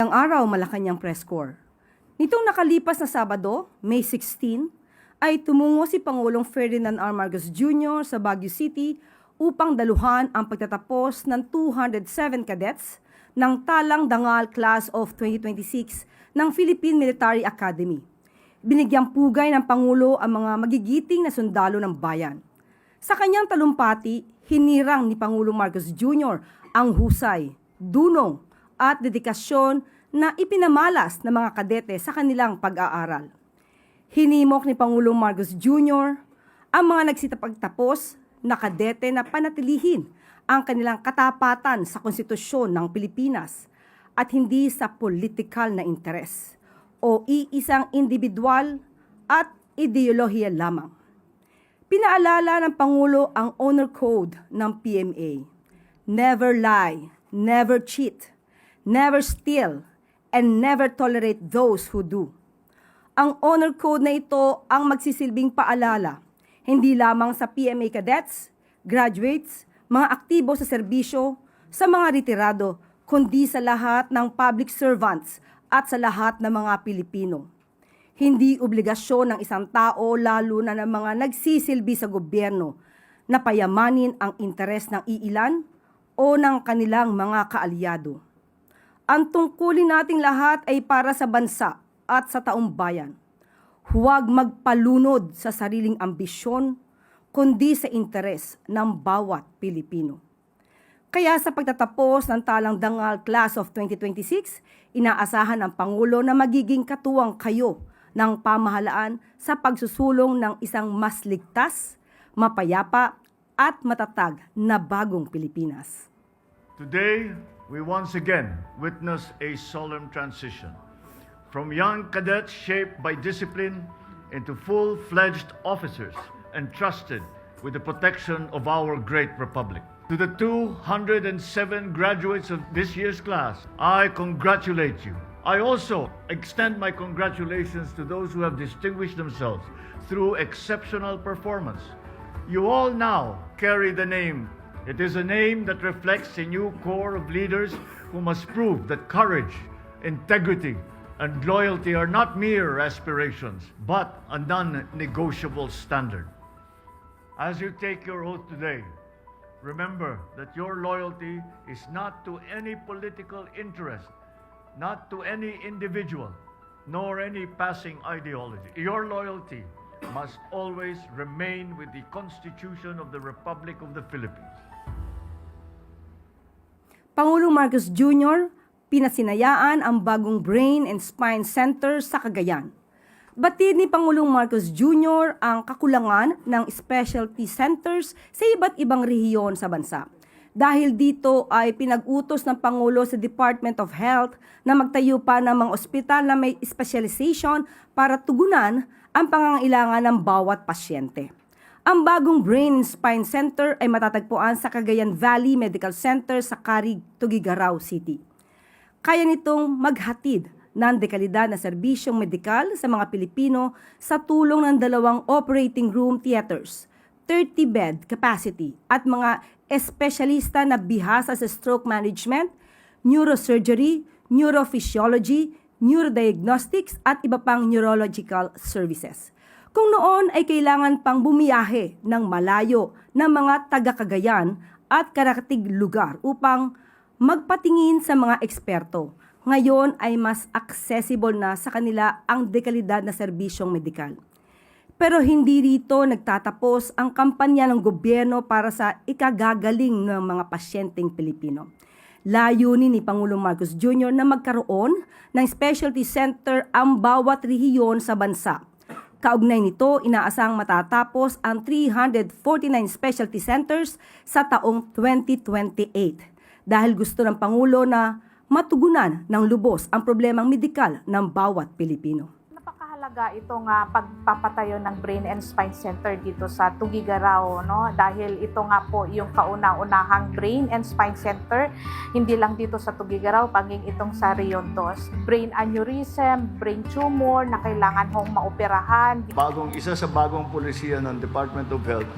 Magandang araw, Malacanang Press Corps. Nitong nakalipas na Sabado, May 16, ay tumungo si Pangulong Ferdinand R. Marcos Jr. sa Baguio City upang daluhan ang pagtatapos ng 207 cadets ng Talang Dangal Class of 2026 ng Philippine Military Academy. Binigyang pugay ng Pangulo ang mga magigiting na sundalo ng bayan. Sa kanyang talumpati, hinirang ni Pangulong Marcos Jr. ang husay, dunong at dedikasyon na ipinamalas ng mga kadete sa kanilang pag-aaral. Hinimok ni Pangulong Marcos Jr. ang mga nagsitapagtapos na kadete na panatilihin ang kanilang katapatan sa konstitusyon ng Pilipinas at hindi sa politikal na interes o iisang individual at ideolohiya lamang. Pinaalala ng Pangulo ang Honor Code ng PMA. Never lie, never cheat, never steal, and never tolerate those who do. Ang Honor Code na ito ang magsisilbing paalala, hindi lamang sa PMA cadets, graduates, mga aktibo sa serbisyo, sa mga retirado, kundi sa lahat ng public servants at sa lahat ng mga Pilipino. Hindi obligasyon ng isang tao, lalo na ng mga nagsisilbi sa gobyerno, na payamanin ang interes ng iilan o ng kanilang mga kaalyado. Ang tungkulin nating lahat ay para sa bansa at sa taong bayan. Huwag magpalunod sa sariling ambisyon, kundi sa interes ng bawat Pilipino. Kaya sa pagtatapos ng Talang Dangal Class of 2026, inaasahan ng Pangulo na magiging katuwang kayo ng pamahalaan sa pagsusulong ng isang mas ligtas, mapayapa at matatag na bagong Pilipinas. Today, we once again witness a solemn transition from young cadets shaped by discipline into full-fledged officers entrusted with the protection of our great republic. To the 207 graduates of this year's class, I congratulate you. I also extend my congratulations to those who have distinguished themselves through exceptional performance. You all now carry the name. It is a name that reflects a new core of leaders who must prove that courage, integrity, and loyalty are not mere aspirations, but a non-negotiable standard. As you take your oath today, remember that your loyalty is not to any political interest, not to any individual, nor any passing ideology. Your loyalty must always remain with the Constitution of the Republic of the Philippines. Pangulong Marcos Jr., pinasinayaan ang bagong Brain and Spine Center sa Cagayan. Batid ni Pangulong Marcos Jr. ang kakulangan ng specialty centers sa iba't ibang rehiyon sa bansa. Dahil dito ay pinag-utos ng Pangulo sa Department of Health na magtayo pa ng mga ospital na may specialization para tugunan ang pangangailangan ng bawat pasyente. Ang bagong Brain and Spine Center ay matatagpuan sa Cagayan Valley Medical Center sa Carig, Tuguegarao City. Kaya nitong maghatid ng dekalidad na serbisyong medikal sa mga Pilipino sa tulong ng 2 operating room theaters, 30-bed capacity at mga espesyalista na bihasa sa stroke management, neurosurgery, neurophysiology, neurodiagnostics at iba pang neurological services. Kung noon ay kailangan pang bumiyahe ng malayo ng mga taga-Cagayan at karakatig lugar upang magpatingin sa mga eksperto, ngayon ay mas accessible na sa kanila ang dekalidad na serbisyong medikal. Pero hindi rito nagtatapos ang kampanya ng gobyerno para sa ikagagaling ng mga pasyenteng Pilipino. Layunin ni Pangulong Marcos Jr. na magkaroon ng specialty center ang bawat rehiyon sa bansa. Kaugnay nito, inaasang matatapos ang 349 specialty centers sa taong 2028 dahil gusto ng Pangulo na matugunan ng lubos ang problemang medikal ng bawat Pilipino. Napakahalaga itong pagpapatayo ng Brain and Spine Center dito sa Tuguegarao, no? Dahil ito nga po yung kauna-unahang Brain and Spine Center, hindi lang dito sa Tuguegarao, paging itong sa Rion 2. Brain aneurysm, brain tumor na kailangan hong maoperahan. Isa sa bagong polisiya ng Department of Health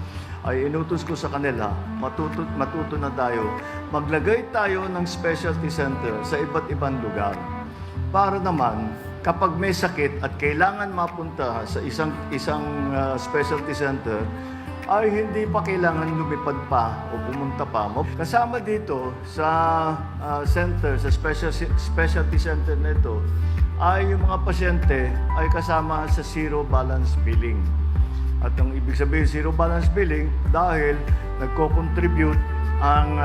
ay inutos ko sa kanila, matuto na tayo, maglagay tayo ng specialty center sa iba't ibang lugar. para naman kapag may sakit at kailangan mapunta sa isang specialty center, ay hindi pa kailangan lumipad pa o pumunta pa. Kasama dito sa center, sa specialty center na ito, ay yung mga pasyente ay kasama sa zero balance billing. At ang ibig sabihin zero balance billing dahil nagko-contribute ang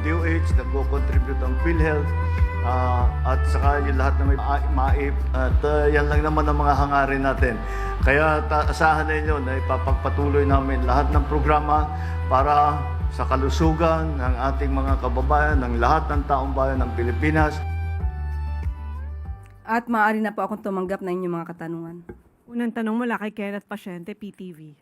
DOH, nagko-contribute ang PhilHealth, at saka yung lahat na may MAIP, at yan lang naman ang mga hangarin natin. Kaya asahan ninyo na ipapagpatuloy namin lahat ng programa para sa kalusugan ng ating mga kababayan, ng lahat ng taong bayan ng Pilipinas. At maaari na po akong tumanggap na inyong mga katanungan. Unang tanong mula kay Kenneth Pasyente, PTV.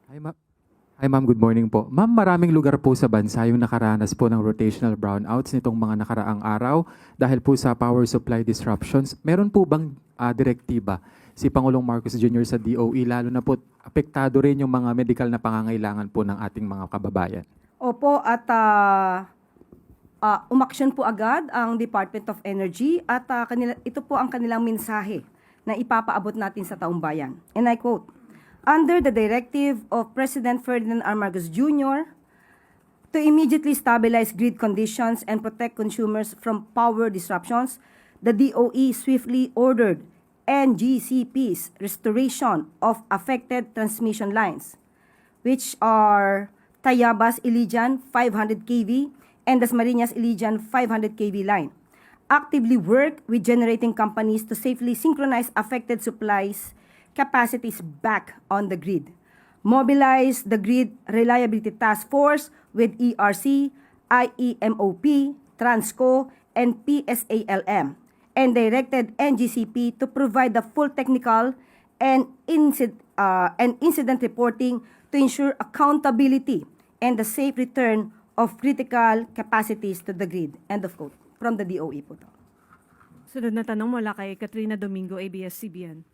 Hi ma'am, good morning po. Ma'am, maraming lugar po sa bansa yung nakaranas po ng rotational brownouts nitong mga nakaraang araw dahil po sa power supply disruptions. Meron po bang direktiba si Pangulong Marcos Jr. sa DOE, lalo na po apektado rin yung mga medical na pangangailangan po ng ating mga kababayan? Opo, at umaksyon po agad ang Department of Energy at ito po ang kanilang mensahe na ipapaabot natin sa taong bayan. And I quote, "Under the directive of President Ferdinand R. Marcos Jr. to immediately stabilize grid conditions and protect consumers from power disruptions, the DOE swiftly ordered NGCP's restoration of affected transmission lines, which are Tayabas Ilijan 500 kV and Dasmariñas Ilijan 500 kV line. Actively work with generating companies to safely synchronize affected supplies capacities back on the grid. Mobilize the Grid Reliability Task Force with ERC, IEMOP, Transco, and PSALM, and directed NGCP to provide the full technical and incident reporting to ensure accountability and the safe return of critical capacities to the grid." End of quote. From the DOE po to. Sunod na tanong mula kay Katrina Domingo, ABS-CBN.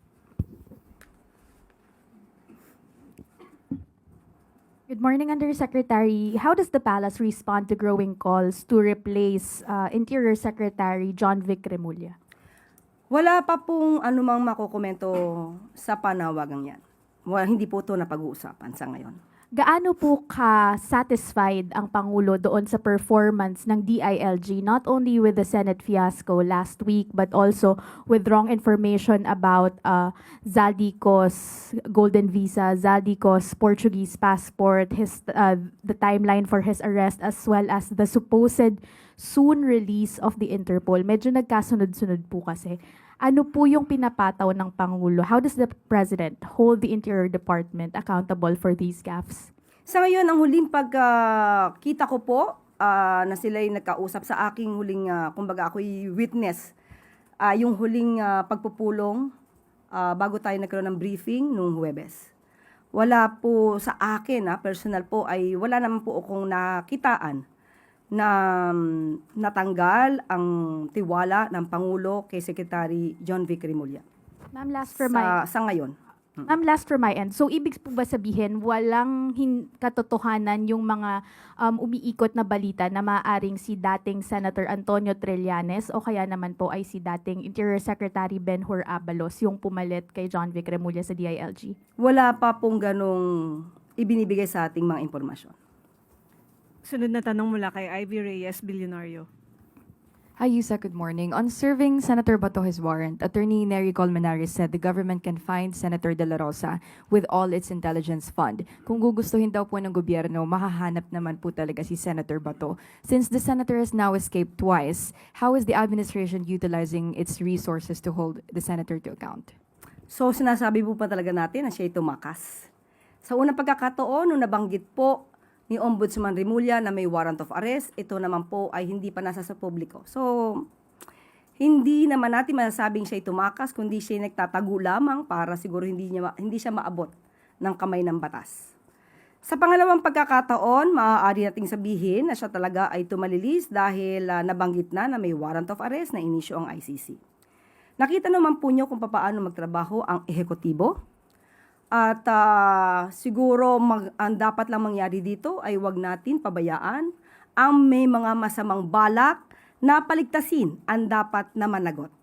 Good morning, Undersecretary. How does the Palace respond to growing calls to replace Interior Secretary John Vic Remulla? Wala pa pong anumang makukomento sa panawagang yan. Hindi po ito napag-uusapan sa ngayon. Gaano po ka-satisfied ang Pangulo doon sa performance ng DILG, not only with the Senate fiasco last week, but also with wrong information about Zaldico's golden visa, Zaldico's Portuguese passport, the timeline for his arrest, as well as the supposed soon release of the Interpol? Medyo nagkasunod-sunod po kasi. Ano po yung pinapataw ng Pangulo? How does the President hold the Interior Department accountable for these gaffes? Sa ngayon, ang huling pagkita ko po na sila'y nagkausap sa aking huling, kumbaga ako'y witness, yung huling pagpupulong bago tayo nagkaroon ng briefing noong Huwebes. Wala po sa akin, personal po, ay wala naman po akong nakitaan na natanggal ang tiwala ng Pangulo kay Secretary John Vic Remulla. Ma'am, last Sa ngayon. Ma'am, last from my end. So, ibig po ba sabihin, walang katotohanan yung mga umiikot na balita na maaaring si dating Senator Antonio Trillanes o kaya naman po ay si dating Interior Secretary Ben-Hur Abalos yung pumalit kay John Vic Remulla sa DILG? Wala pa pong ganong ibinibigay sa ating mga impormasyon. Sunod na tanong mula kay Ivy Reyes, Bilyonario. Hi, Yusek. Good morning. On serving Senator Bato his warrant, Attorney Nery Colmenares said the government can find Senator De La Rosa with all its intelligence fund. Kung gugustuhin daw po ng gobyerno, mahahanap naman po talaga si Senator Bato. Since the senator has now escaped twice, how is the administration utilizing its resources to hold the senator to account? So, sinasabi po pa talaga natin na siya'y tumakas. Sa unang pagkakataon, nung nabanggit po ni Ombudsman Remulla na may warrant of arrest, ito naman po ay hindi pa nasa sa publiko. So, hindi naman natin masasabing siya'y tumakas, kundi siya'y nagtatago lamang para siguro hindi siya maabot ng kamay ng batas. Sa pangalawang pagkakataon, maaari nating sabihin na siya talaga ay tumalilis dahil nabanggit na may warrant of arrest na inisyo ang ICC. Nakita naman po niyo kung paano magtrabaho ang ehekutibo. At siguro ang dapat lang mangyari dito ay wag natin pabayaan ang may mga masamang balak na paligtasin ang dapat na managot.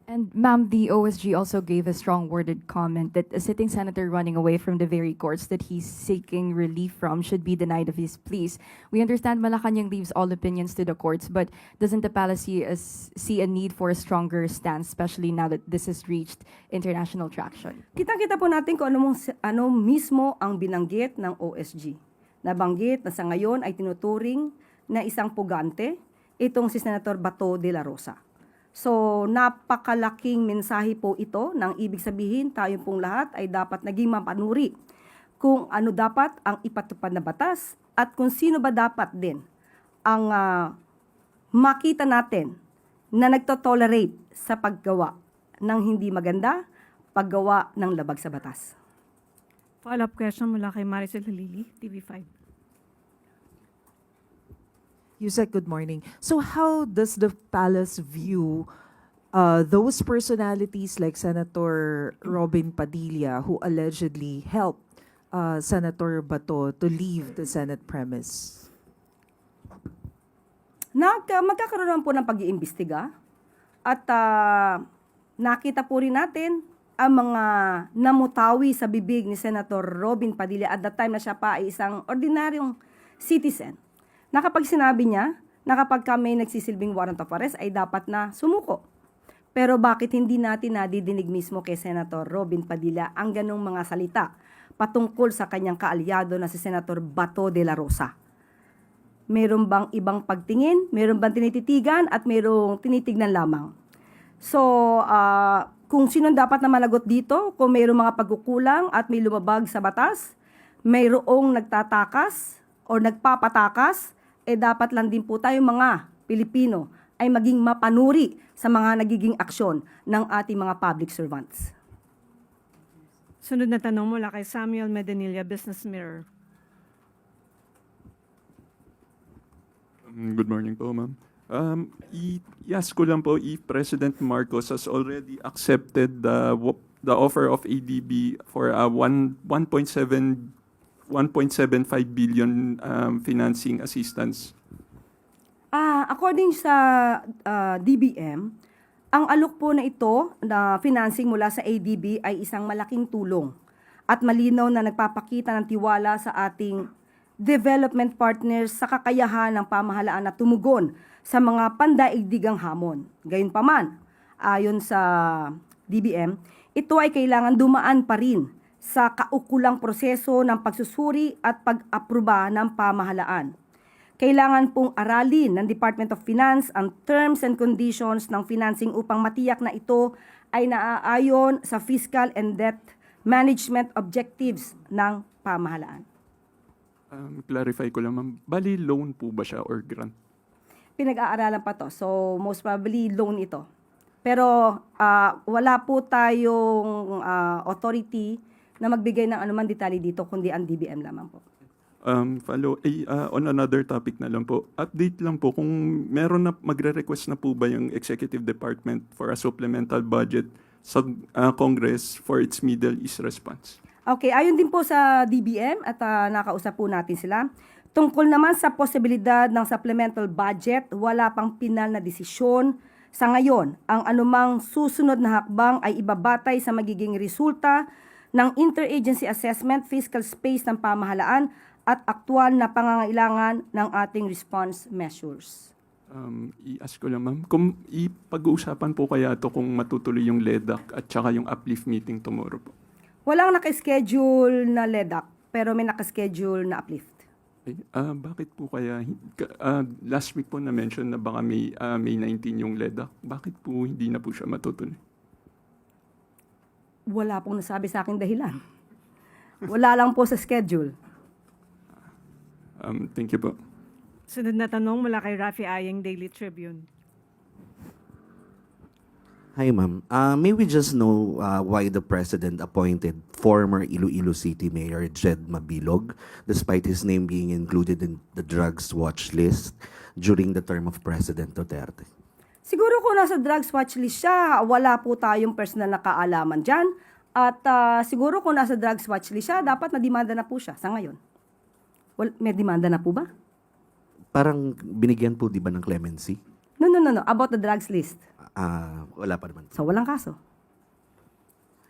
And ma'am, the OSG also gave a strong worded comment that a sitting senator running away from the very courts that he's seeking relief from should be denied of his pleas. We understand Malacanang leaves all opinions to the courts, but doesn't the palace see a need for a stronger stance, especially now that this has reached international traction? Kitang-kita po natin kung ano mismo ang binanggit ng OSG. Nabanggit na sa ngayon ay tinuturing na isang pugante itong si Senator Bato de la Rosa. So, napakalaking mensahe po ito ng ibig sabihin tayo pong lahat ay dapat naging mapanuri kung ano dapat ang ipatupad na batas at kung sino ba dapat din ang makita natin na nagtotolerate sa paggawa ng hindi maganda, paggawa ng labag sa batas. Follow-up question mula kay Maricel Halili, TV5. Yusek, good morning. So how does the palace view those personalities like Senator Robin Padilla who allegedly helped Senator Bato to leave the Senate premise? Magkakaroon po ng pag-iimbestiga at nakita po rin natin ang mga namutawi sa bibig ni Senator Robin Padilla at that time na siya pa ay isang ordinaryong citizen. Na kapag sinabi niya na kapag kami nagsisilbing warrant of arrest ay dapat na sumuko. Pero bakit hindi natin nadidinig mismo kay Senator Robin Padilla ang ganong mga salita patungkol sa kanyang kaalyado na si Senator Bato de la Rosa? Meron bang ibang pagtingin? Meron bang tinititigan? At merong tinitignan lamang? So, kung sino dapat na managot dito, kung mayroong mga pagkukulang at may lumabag sa batas, mayroong nagtatakas o nagpapatakas, dapat lang din po tayo mga Pilipino ay maging mapanuri sa mga nagiging aksyon ng ating mga public servants. Sunod na tanong mula kay Samuel Medanilla, Business Mirror. Good morning po, ma'am. I-ask ko lang po if President Marcos has already accepted the offer of ADB for a 1.75 billion financing assistance. According sa DBM, ang alok po na ito na financing mula sa ADB ay isang malaking tulong at malinaw na nagpapakita ng tiwala sa ating development partners sa kakayahan ng pamahalaan na tumugon sa mga pandaigdigang hamon. Gayunpaman, ayon sa DBM, ito ay kailangan dumaan pa rin sa kaukulang proseso ng pagsusuri at pag-aproba ng pamahalaan. Kailangan pong aralin ng Department of Finance ang terms and conditions ng financing upang matiyak na ito ay naaayon sa fiscal and debt management objectives ng pamahalaan. Clarify ko lang, ma'am. Bali, loan po ba siya or grant? Pinag-aaralan pa to. So, most probably loan ito. Pero wala po tayong authority na magbigay ng anuman detalye dito, kundi ang DBM lamang po. On another topic na lang po, update lang po kung meron na, magre-request na po ba yung Executive Department for a supplemental budget sa Congress for its Middle East response. Okay, ayon din po sa DBM at nakausap po natin sila. Tungkol naman sa posibilidad ng supplemental budget, wala pang pinal na desisyon. Sa ngayon, ang anumang susunod na hakbang ay ibabatay sa magiging resulta ng interagency assessment, fiscal space ng pamahalaan at aktual na pangangailangan ng ating response measures. I-ask ko lang, ma'am, kung ipag-uusapan po kaya ito kung matutuloy yung LEDAC at saka yung uplift meeting tomorrow po? Walang naka-schedule na LEDAC, pero may naka-schedule na uplift. Bakit po kaya, last week po na-mention na baka May 19 yung LEDAC, bakit po hindi na po siya matutuloy? Wala pong nasabi sa akin dahilan. Wala lang po sa schedule. Thank you po. Sunod na tanong mula kay Rafi Ayeng, Daily Tribune. Hi, ma'am. May we just know why the president appointed former Iloilo City Mayor Jed Mabilog, despite his name being included in the drugs watch list during the term of President Duterte? Siguro kung nasa drugs watch list siya, wala po tayong personal na kaalaman dyan. At siguro kung nasa drugs watch list siya, dapat na-demanda na po siya sa ngayon. Well, may demanda na po ba? Parang binigyan po, di ba, ng clemency? No. About the drugs list. Wala pa naman. So walang kaso.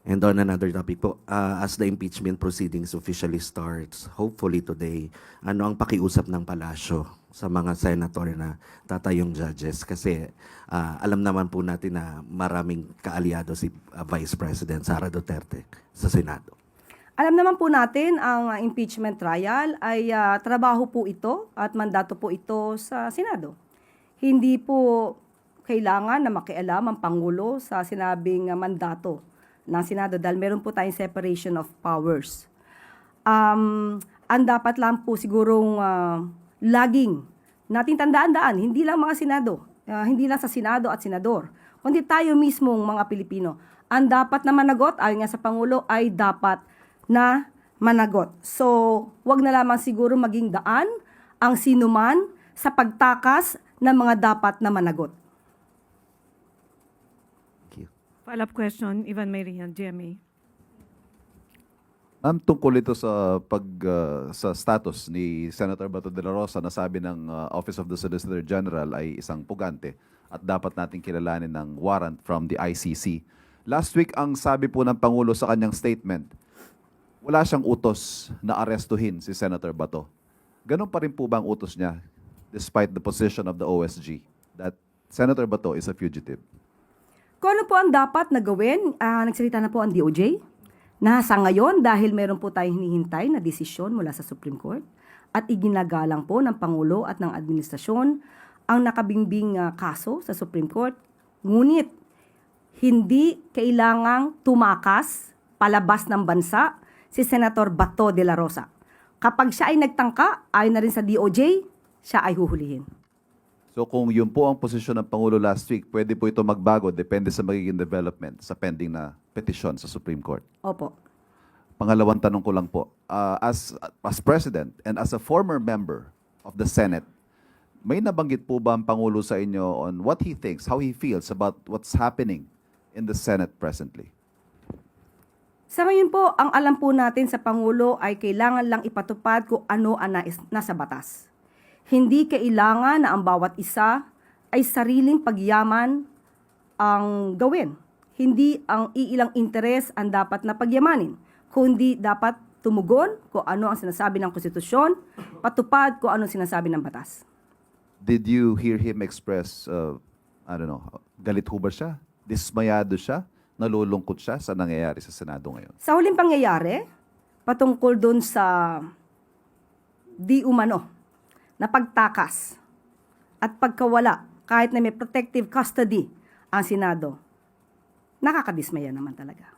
And on another topic po, as the impeachment proceedings officially starts, hopefully today, ano ang pakiusap ng palasyo sa mga senator na tatayong judges? Kasi alam naman po natin na maraming kaalyado si Vice President Sara Duterte sa Senado. Alam naman po natin ang impeachment trial ay trabaho po ito at mandato po ito sa Senado. Hindi po kailangan na makialam ang Pangulo sa sinabing mandato ng Senado dahil meron po tayong separation of powers. Ang dapat lang po sigurong laging nating tandaan-daan, hindi lang mga Senado, hindi lang sa Senado at Senador, kundi tayo mismong mga Pilipino. Ang dapat na managot, ayon nga sa Pangulo, ay dapat na managot. So, wag na lamang siguro maging daan ang sinuman sa pagtakas ng mga dapat na managot. Follow-up question, Ivan Mayrian, GMA. Tungkol ito sa sa status ni Senator Bato de la Rosa na sabi ng Office of the Solicitor General ay isang pugante at dapat nating kilalanin ng warrant from the ICC. Last week, ang sabi po ng Pangulo sa kanyang statement, wala siyang utos na arestuhin si Senator Bato. Ganun pa rin po ba ang utos niya despite the position of the OSG that Senator Bato is a fugitive? Kung ano po ang dapat na gawin, nagsalita na po ang DOJ na sa ngayon dahil meron po tayong hinihintay na desisyon mula sa Supreme Court at iginagalang po ng Pangulo at ng administrasyon ang nakabingbing kaso sa Supreme Court. Ngunit hindi kailangang tumakas palabas ng bansa si Senator Bato de la Rosa. Kapag siya ay nagtangka, ayon na rin sa DOJ, siya ay huhulihin. So kung yun po ang posisyon ng Pangulo last week, pwede po ito magbago depende sa magiging development sa pending na petisyon sa Supreme Court. Opo. Pangalawang tanong ko lang po, as President and as a former member of the Senate, may nabanggit po ba ang Pangulo sa inyo on what he thinks, how he feels about what's happening in the Senate presently? Sa ngayon po, ang alam po natin sa Pangulo ay kailangan lang ipatupad kung ano ang nasa batas. Hindi kailangan na ang bawat isa ay sariling pagyaman ang gawin. Hindi ang iilang interes ang dapat na pagyamanin, kundi dapat tumugon kung ano ang sinasabi ng konstitusyon, patupad kung ano ang sinasabi ng batas. Did you hear him express, galit ho ba siya? Dismayado siya? Nalulungkot siya sa nangyayari sa Senado ngayon? Sa huling pangyayari, patungkol dun sa di umano na pagtakas at pagkawala kahit na may protective custody ang Senado, nakakadismaya naman talaga.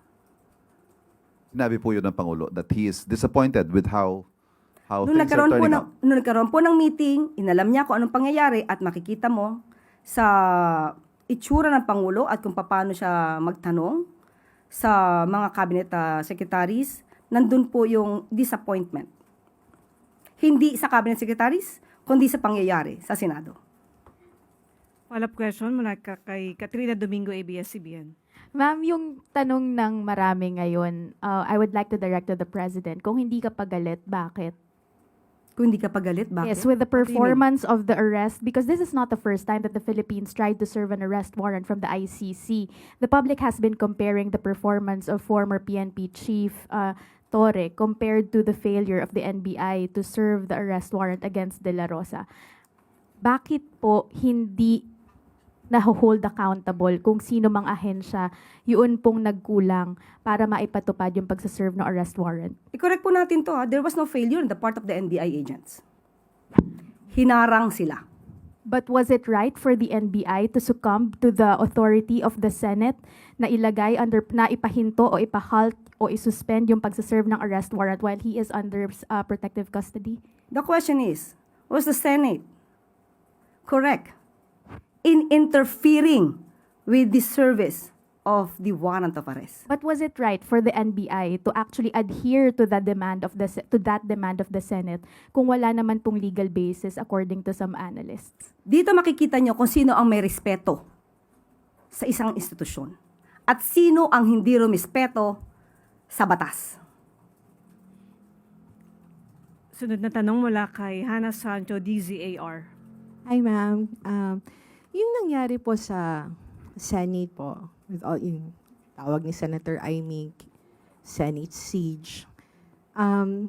Sinabi po yun ng Pangulo that he is disappointed with how Nung things are turning out. Nung nagkaroon po ng meeting, inalam niya kung anong pangyayari at makikita mo sa itsura ng Pangulo at kung paano siya magtanong sa mga cabinet secretaries, nandun po yung disappointment. Hindi sa cabinet secretaries, kundi sa pangyayari sa Senado. Follow-up question mula kay Katrina Domingo, ABS-CBN. Ma'am, yung tanong ng marami ngayon, I would like to direct to the President. Kung hindi ka pagalit, bakit? Kung hindi ka pagalit, bakit? Yes, with the What do you mean? performance of the arrest, because this is not the first time that the Philippines tried to serve an arrest warrant from the ICC. The public has been comparing the performance of former PNP Chief Torre compared to the failure of the NBI to serve the arrest warrant against De La Rosa. Bakit po hindi na-hold accountable kung sino mang ahensya yun pong nagkulang para maipatupad yung pagsaserve ng arrest warrant? I-correct po natin to. There was no failure on the part of the NBI agents. Hinarang sila. But was it right for the NBI to succumb to the authority of the Senate na ilagay under, na ipahinto o ipahalt o isuspend yung pagsaserve ng arrest warrant while he is under protective custody? The question is, was the Senate correct in interfering with the service of the warrant of arrest? But was it right for the NBI to actually adhere to the demand of that demand of the Senate kung wala naman pong legal basis according to some analysts? Dito makikita nyo kung sino ang may respeto sa isang institusyon at sino ang hindi rumispeto sa batas. Sunod na tanong mula kay Hannah Sancho, DZAR. Hi, ma'am. Yung nangyari po sa Senate po, with all in tawag ni Senator Aimee, Senate siege.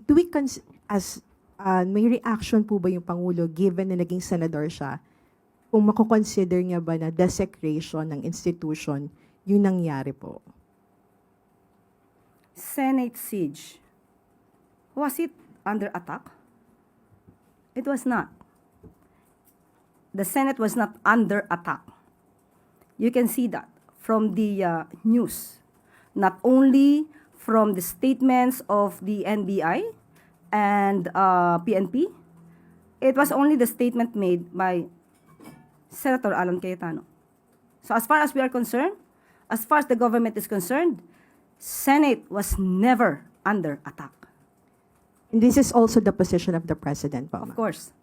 Do we may reaction po ba yung Pangulo given na naging senador siya? Kung mako-consider niya ba na desecration ng institution yung nangyari po? Senate siege. Was it under attack? It was not. The Senate was not under attack. You can see that from the news, not only from the statements of the NBI and PNP. It was only the statement made by Senator Alan Cayetano. So as far as we are concerned, as far as the government is concerned, Senate was never under attack. And this is also the position of the President po, Of ma'am. course.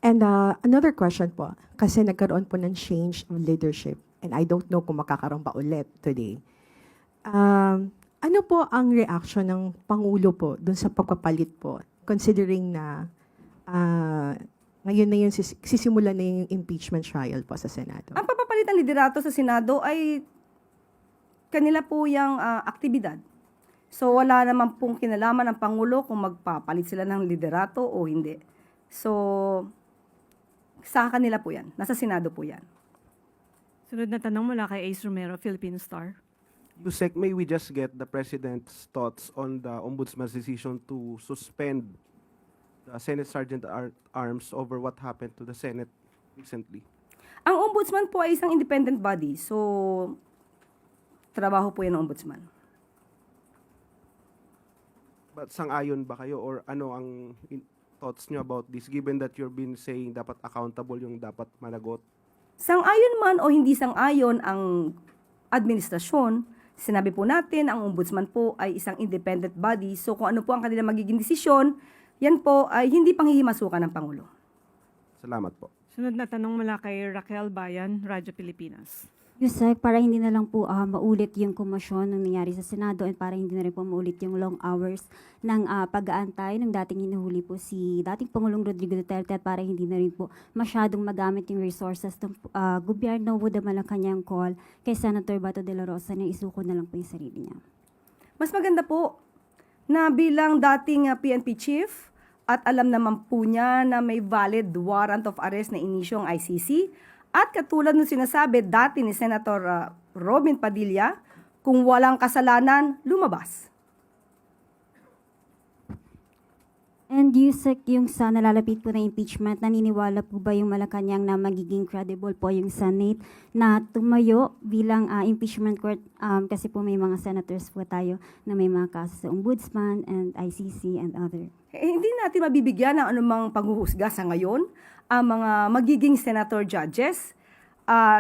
And another question po, kasi nagkaroon po ng change of leadership, and I don't know kung makakaroon pa ulit today. Ano po ang reaction ng Pangulo po dun sa pagpapalit po, considering na ngayon na yung sisimulan na yung impeachment trial po sa Senado? Ang papapalit ng liderato sa Senado ay kanila po yung aktibidad. So wala naman pong kinalaman ng Pangulo kung magpapalit sila ng liderato o hindi. So sa kanila po yan. Nasa Senado po yan. Sunod na tanong mula kay Ace Romero, Philippine Star. Yusek, may we just get the President's thoughts on the Ombudsman's decision to suspend the Senate Sergeant at Arms over what happened to the Senate recently? Ang Ombudsman po ay isang independent body. So trabaho po yan ng Ombudsman. But sang-ayon ba kayo or ano ang thoughts nyo about this given that you've been saying dapat accountable yung dapat managot? Sang-ayon man o hindi sang-ayon ang administrasyon, sinabi po natin ang Ombudsman po ay isang independent body. So kung ano po ang kanilang magiging desisyon, yan po ay hindi panghihimasukan ng Pangulo. Salamat po. Sunod na tanong mula kay Raquel Bayan, Radyo Pilipinas. Yusek, para hindi na lang po maulit yung komosyon ng nangyari sa Senado at para hindi na rin po maulit yung long hours ng pag-aantay ng dating hinuhuli po si dating Pangulong Rodrigo Duterte at para hindi na rin po masyadong magamit yung resources ng gobyerno, would naman ang kanyang call kay Senator Bato de la Rosa na isuko na lang po yung sarili niya. Mas maganda po na bilang dating PNP chief at alam naman po niya na may valid warrant of arrest na inisyo ang ICC. At katulad ng sinasabi dati ni Senator Robin Padilla, kung walang kasalanan, lumabas. And Yusek, yung sa nalalapit po na impeachment, naniniwala po ba yung Malacanang na magiging credible po yung Senate na tumayo bilang impeachment court? Kasi po may mga senators po tayo na may mga kaso sa Ombudsman and ICC and other. Hindi natin mabibigyan ng anumang panghuhusga sa ngayon. Ang mga magiging senator judges,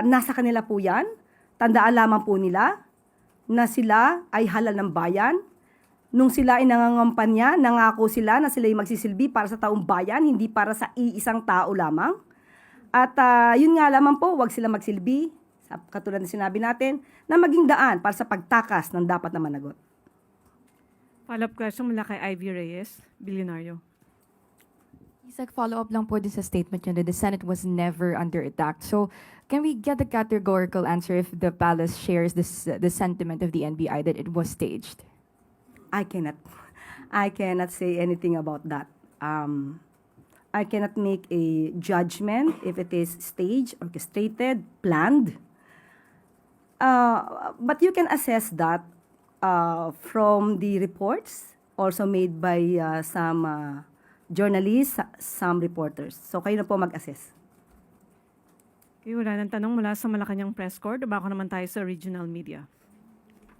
nasa kanila po yan. Tandaan lamang po nila na sila ay halal ng bayan. Nung sila ay nangangampanya, nangako sila na sila ay magsisilbi para sa taong bayan, hindi para sa iisang tao lamang. At yun nga lamang po, wag sila magsilbi, katulad na sinabi natin, na maging daan para sa pagtakas ng dapat na managot. Follow-up question mula kay Ivy Reyes, Bilyonaryo. Isaac, follow-up lang po din sa statement nyo that the Senate was never under attack. So, can we get the categorical answer if the palace shares the sentiment of the NBI that it was staged? I cannot say anything about that. I cannot make a judgment if it is staged, orchestrated, planned. But you can assess that from the reports also made by some journalists, some reporters. So kayo na po mag-assess. Okay, wala nang tanong mula sa Malacanang Press Corps. Bako naman tayo sa regional media.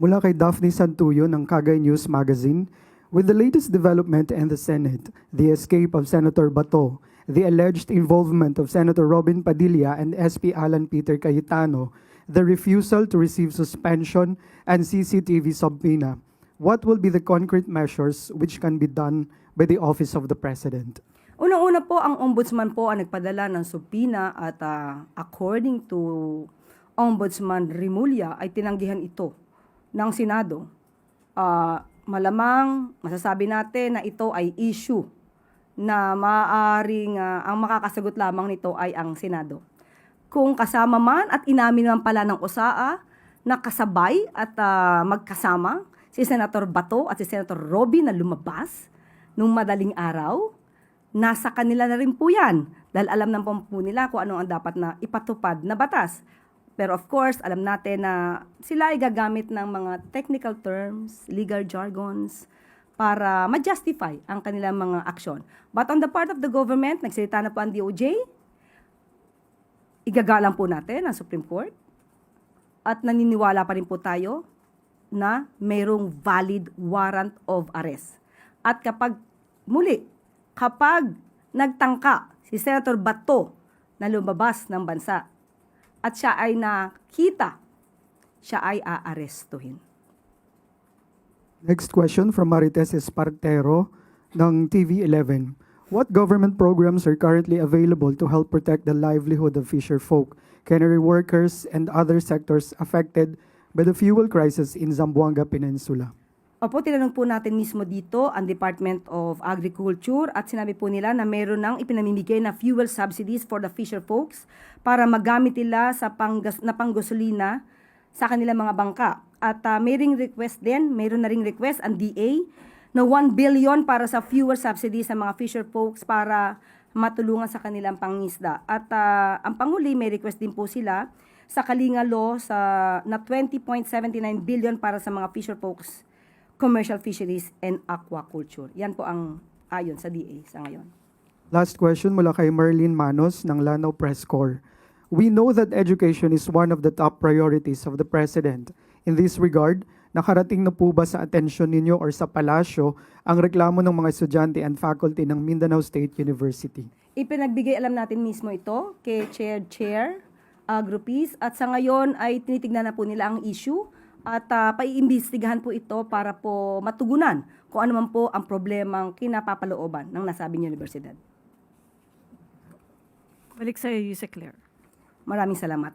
Mula kay Daphne Santuyo ng Kagay News Magazine, with the latest development in the Senate, the escape of Senator Bato, the alleged involvement of Senator Robin Padilla and SP Alan Peter Cayetano, the refusal to receive suspension and CCTV subpoena, what will be the concrete measures which can be done by the Office of the President? Unang-una po, ang Ombudsman po ang nagpadala ng subpoena at according to Ombudsman Rimulya ay tinanggihan ito ng Senado. Malamang masasabi natin na ito ay issue na maaaring ang makakasagot lamang nito ay ang Senado. Kung kasama man at inamin naman pala ng USAA na kasabay at magkasama si Senator Bato at si Senator Robin na lumabas nung madaling araw, nasa kanila na rin po yan. Dahil alam naman po nila kung ano ang dapat na ipatupad na batas. Pero of course, alam natin na sila ay gagamit ng mga technical terms, legal jargons, para ma-justify ang kanilang mga aksyon. But on the part of the government, nagsalita na po ang DOJ, igagalang po natin ang Supreme Court at naniniwala pa rin po tayo na mayroong valid warrant of arrest. At kapag nagtangka si Senator Bato na lumabas ng bansa at siya ay nakita, siya ay aarestuhin. Next question from Marites Espartero ng TV11. What government programs are currently available to help protect the livelihood of fisher folk, cannery workers, and other sectors affected by the fuel crisis in Zamboanga Peninsula? Opo, tinanong po natin mismo dito ang Department of Agriculture at sinabi po nila na meron ng ipinamimigay na fuel subsidies for the fisher folks para magamit nila sa panggasolina sa kanilang mga bangka. At mayroon na ring request ang DA na 1 billion para sa fuel subsidies sa mga fisher folks para matulungan sa kanilang pangisda. At ang panghuli, may request din po sila sa Kalinga Law na 20.79 billion para sa mga fisher folks, commercial fisheries and aquaculture. Yan po ang ayon sa DA sa ngayon. Last question mula kay Merlin Manos ng Lanao Press Corps. We know that education is one of the top priorities of the President. In this regard, nakarating na po ba sa atensyon ninyo or sa palasyo ang reklamo ng mga estudyante and faculty ng Mindanao State University? Ipinagbigay alam natin mismo ito kay Chair Grupis at sa ngayon ay tinitignan na po nila ang issue at paiimbestigahan po ito para po matugunan kung ano man po ang problemang kinapapalooban ng nasabing universidad. Balik sa Yusek Claire. Maraming salamat.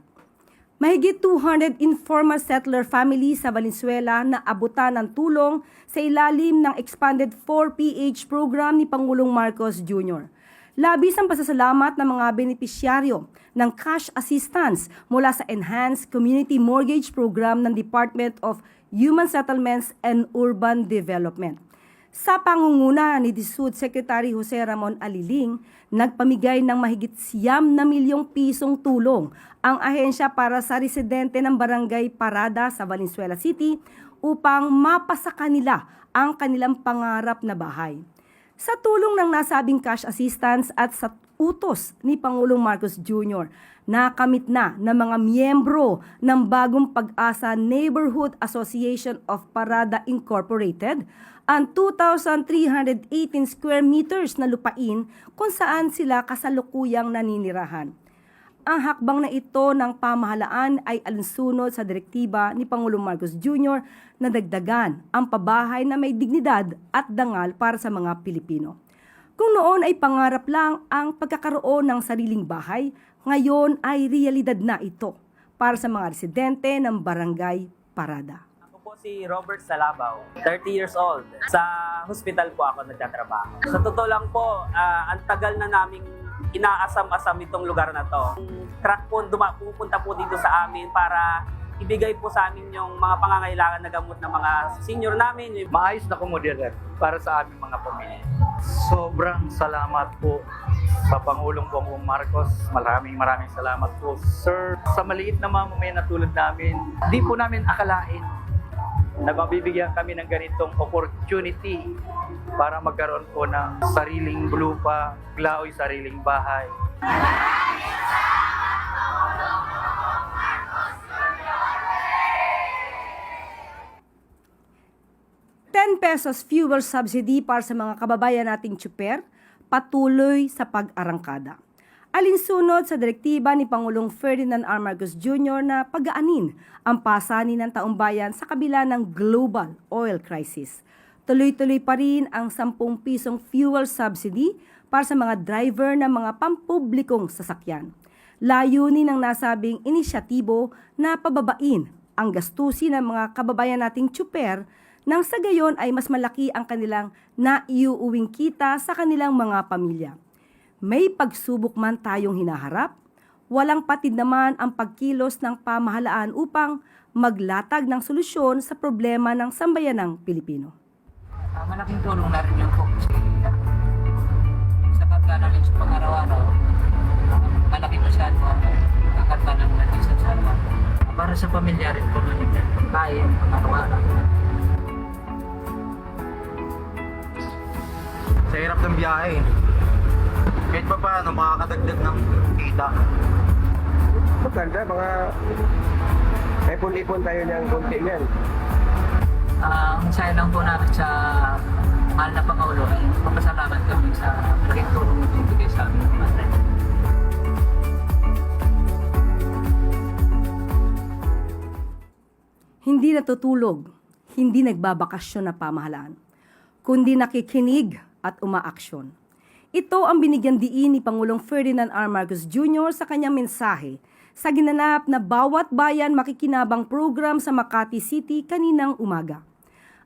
Mahigit 200 informal settler families sa Valenzuela na abutan ng tulong sa ilalim ng expanded 4PH program ni Pangulong Marcos Jr. Labis ang pasasalamat ng mga benepisyaryo ng cash assistance mula sa Enhanced Community Mortgage Program ng Department of Human Settlements and Urban Development. Sa pangunguna ni DSUD Secretary Jose Ramon Aliling, nagpamigay ng mahigit 9 milyong pisong tulong ang ahensya para sa residente ng Barangay Parada sa Valenzuela City upang mapasa kanila ang kanilang pangarap na bahay. Sa tulong ng nasabing cash assistance at sa utos ni Pangulong Marcos Jr., nakamit na ng mga miyembro ng Bagong Pag-asa Neighborhood Association of Parada Incorporated ang 2,318 square meters na lupain kung saan sila kasalukuyang naninirahan. Ang hakbang na ito ng pamahalaan ay alinsunod sa direktiba ni Pangulong Marcos Jr. na dagdagan ang pabahay na may dignidad at dangal para sa mga Pilipino. Kung noon ay pangarap lang ang pagkakaroon ng sariling bahay, ngayon ay realidad na ito para sa mga residente ng Barangay Parada. Ako po si Robert Salabaw, 30 years old. Sa hospital po ako nagtatrabaho. Sa totoo lang po, ang tagal na naming inaasam-asam itong lugar na to. Truck po pupunta po dito sa amin para ibigay po sa amin yung mga pangangailangan na gamot ng mga senior namin. Maayos na komodidad para sa aming mga pamilya. Sobrang salamat po sa Pangulong Bongbong Marcos. Maraming salamat po. Sir, sa maliit na mamamayan na tulad namin, di po namin akalain na mabibigyan kami ng ganitong opportunity para magkaroon po ng sariling lupa, glaoy sariling bahay. 10 pesos fuel subsidy para sa mga kababayan nating tsuper, patuloy sa pag-arangkada. Alinsunod sa direktiba ni Pangulong Ferdinand R. Marcos Jr. na pag-aanin ang pasanin ng taumbayan sa kabila ng global oil crisis. Tuloy-tuloy pa rin ang 10 pisong fuel subsidy para sa mga driver ng mga pampublikong sasakyan. Layunin ng nasabing inisyatibo na pababain ang gastusin ng mga kababayan nating tsuper nang sa gayon ay mas malaki ang kanilang naiuuwing kita sa kanilang mga pamilya. May pagsubok man tayong hinaharap, walang patid naman ang pagkilos ng pamahalaan upang maglatag ng solusyon sa problema ng sambayanang Pilipino. Malaking tulong na rin yung po kasi sa pagka namin sa pang-araw-araw, malaki masyado ang kakanta ng natisan sa araw. Para sa pamilya rin po nun yung pagkain, pang-araw-araw. Sa hirap ng biyahe, kahit pa paano makakadagdag ng kita. Maganda, mga ipon-ipon tayo ng konti niyan. Ang saya lang po namin sa mahal na Pangulo ay papasalamat kami sa malaking tulong na ibigay sa amin. Hindi natutulog, hindi nagbabakasyon na pamahalaan, kundi nakikinig at umaaksyon. Ito ang binigyan diin ni Pangulong Ferdinand R. Marcos Jr. sa kanyang mensahe sa ginanap na Bawat Bayan Makikinabang program sa Makati City kaninang umaga.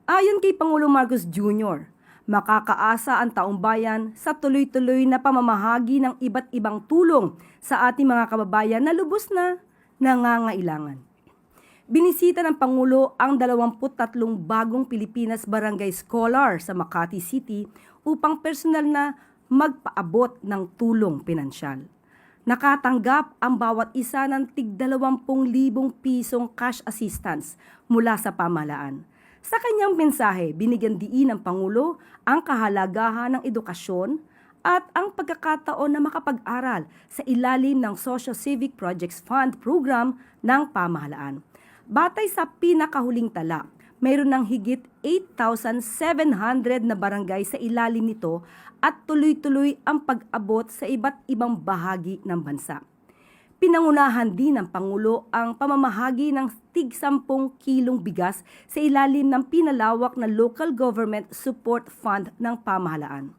Ayon kay Pangulong Marcos Jr., makakaasa ang taong bayan sa tuloy-tuloy na pamamahagi ng iba't ibang tulong sa ating mga kababayan na lubos na nangangailangan. Binisita ng Pangulo ang 23 bagong Pilipinas Barangay Scholar sa Makati City upang personal na magpaabot ng tulong pinansyal. Nakatanggap ang bawat isa ng tig 20,000 pisong cash assistance mula sa pamahalaan. Sa kanyang mensahe, binigyan diin ng Pangulo ang kahalagahan ng edukasyon at ang pagkakataon na makapag-aral sa ilalim ng Social Civic Projects Fund program ng pamahalaan. Batay sa pinakahuling tala, mayroon ng higit 8,700 na barangay sa ilalim nito at tuloy-tuloy ang pag-abot sa iba't ibang bahagi ng bansa. Pinangunahan din ng Pangulo ang pamamahagi ng tig 10 kilong bigas sa ilalim ng pinalawak na Local Government Support Fund ng pamahalaan.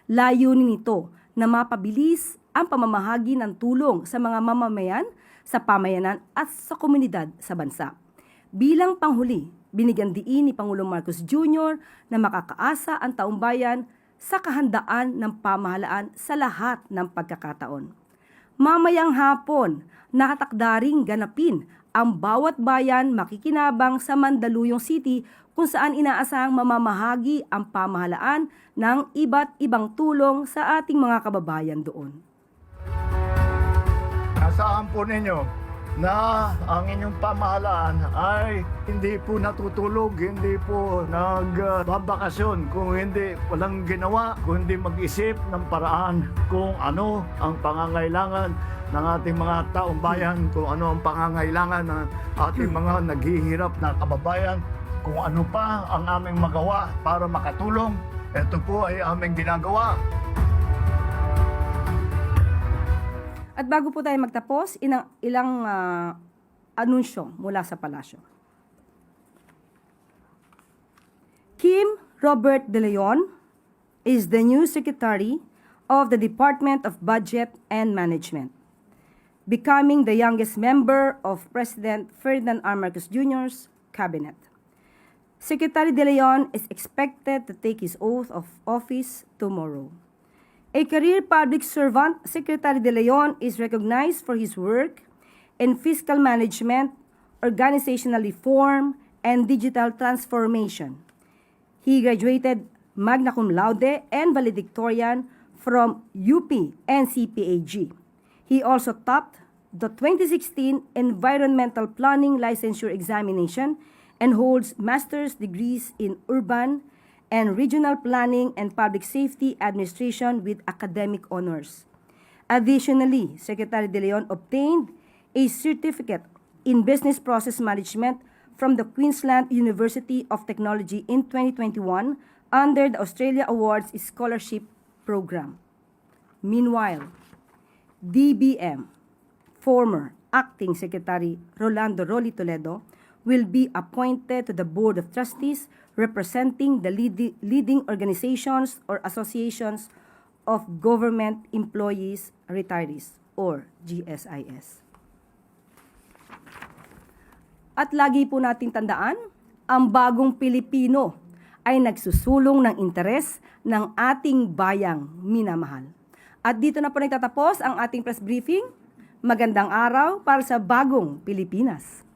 Layunin nito na mapabilis ang pamamahagi ng tulong sa mga mamamayan, sa pamayanan at sa komunidad sa bansa. Bilang panghuli, binigyan diin ni Pangulong Marcos Jr. na makakaasa ang taong bayan sa kahandaan ng pamahalaan sa lahat ng pagkakataon. Mamayang hapon, nakatakda ring ganapin ang Bawat Bayan Makikinabang sa Mandaluyong City kung saan inaasahang mamamahagi ang pamahalaan ng iba't ibang tulong sa ating mga kababayan doon. Asahan po ninyo na ang inyong pamahalaan ay hindi po natutulog, hindi po nagbabakasyon kung hindi walang ginawa, kung hindi mag-isip ng paraan kung ano ang pangangailangan ng ating mga taong bayan, kung ano ang pangangailangan ng ating mga naghihirap na kababayan, kung ano pa ang aming magawa para makatulong. Ito po ay aming ginagawa. At bago po tayo magtapos, ilang anunsyo mula sa palasyo. Kim Robert De Leon is the new Secretary of the Department of Budget and Management, becoming the youngest member of President Ferdinand R. Marcos Jr.'s cabinet. Secretary De Leon is expected to take his oath of office tomorrow. A career public servant, Secretary De Leon is recognized for his work in fiscal management, organizational reform, and digital transformation. He graduated magna cum laude and valedictorian from UP and CPAG. He also topped the 2016 Environmental Planning Licensure Examination and holds master's degrees in urban and Regional Planning and Public Safety Administration with academic honors. Additionally, Secretary De Leon obtained a certificate in Business Process Management from the Queensland University of Technology in 2021 under the Australia Awards Scholarship Program. Meanwhile, DBM, former Acting Secretary Rolando Rolly Toledo, will be appointed to the Board of Trustees representing the leading organizations or associations of government employees retirees or GSIS. At lagi po nating tandaan, ang bagong Pilipino ay nagsusulong ng interes ng ating bayang minamahal. At dito na po nagtatapos ang ating press briefing. Magandang araw para sa bagong Pilipinas.